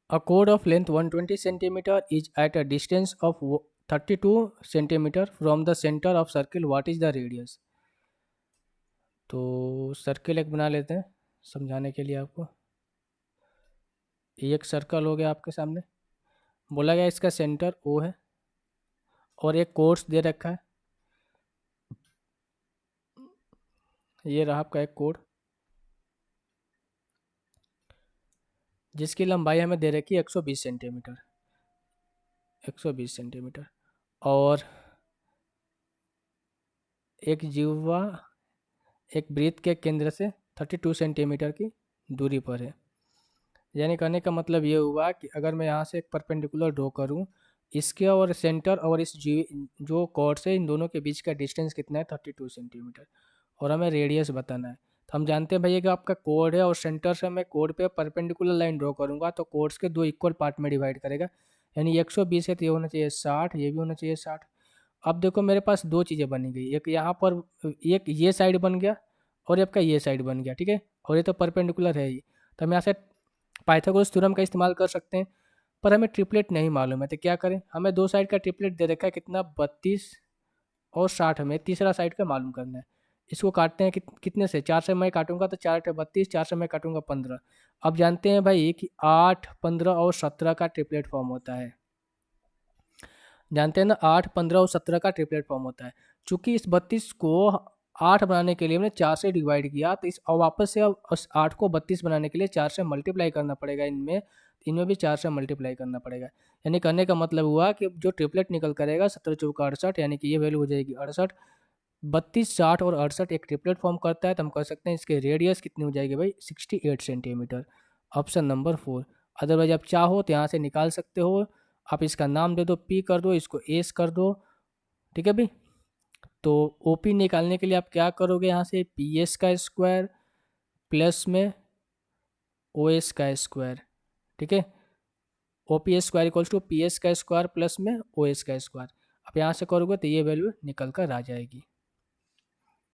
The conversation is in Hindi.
A chord of length 120 centimeter is at a distance of 32 centimeter from the center of circle. What is the radius? तो सर्किल एक बना लेते हैं समझाने के लिए आपको। ये एक सर्कल हो गया आपके सामने, बोला गया इसका सेंटर O है और एक कोर्स दे रखा है, ये रहा आपका एक कोड जिसकी लंबाई हमें दे रखी है 120 सेंटीमीटर, 120 सेंटीमीटर। और एक जिह्वा एक वृत्त के केंद्र से 32 सेंटीमीटर की दूरी पर है। यानी कहने का मतलब ये हुआ कि अगर मैं यहाँ से एक परपेंडिकुलर ड्रॉ करूँ, इसके और सेंटर और इस जो कॉर्ड्स है इन दोनों के बीच का डिस्टेंस कितना है 32 सेंटीमीटर, और हमें रेडियस बताना है। तो हम जानते हैं भैया कि आपका कोड है और सेंटर से मैं कोड पे परपेंडिकुलर लाइन ड्रॉ करूँगा तो कोड्स के दो इक्वल पार्ट में डिवाइड करेगा, यानी 120 है तो ये होना चाहिए 60, ये भी होना चाहिए 60। अब देखो मेरे पास दो चीज़ें बनी गई, एक यहाँ पर एक ये साइड बन गया और आपका ये साइड बन गया, ठीक है, और ये तो परपेंडिकुलर है ही। तो हम यहाँ से पाइथागोरस थ्योरम का इस्तेमाल कर सकते हैं, पर हमें ट्रिपलेट नहीं मालूम है तो क्या करें, हमें दो साइड का ट्रिपलेट दे रखा है कितना 32 और 60, हमें तीसरा साइड का मालूम करना है। इसको काटते हैं कितने से, 4 से मैं काटूंगा तो 4 × 32, 4 से मैं काटूंगा 15। अब जानते हैं भाई कि 8, 15 और 17 का ट्रिपलेट फॉर्म होता है, जानते हैं ना, 8, 15 और 17 का ट्रिपलेट फॉर्म होता है। चूंकि इस 32 को 8 बनाने के लिए हमने 4 से डिवाइड किया तो इस और वापस से अब उस 8 को 32 बनाने के लिए 4 से मल्टीप्लाई करना पड़ेगा, इनमें इनमें भी 4 से मल्टीप्लाई करना पड़ेगा। यानी करने का मतलब हुआ कि जो ट्रिपलेट निकल करेगा 17 चौका 68, यानी कि ये वैल्यू हो जाएगी 68। 32, 60 और 68 एक ट्रिपलेट फॉर्म करता है, तो हम कह सकते हैं इसके रेडियस कितनी हो जाएगी भाई 68 सेंटीमीटर, ऑप्शन नंबर 4। अदरवाइज आप चाहो तो यहाँ से निकाल सकते हो, आप इसका नाम दे दो, पी कर दो, इसको एस कर दो, ठीक है भाई। तो ओपी निकालने के लिए आप क्या करोगे, यहाँ से पी एस का स्क्वायर प्लस में ओ एस का स्क्वायर, ठीक है, O P S square equals to P S का स्क्वायर प्लस में ओ एस का स्क्वायर। आप यहाँ से करोगे तो ये वैल्यू निकल कर आ जाएगी।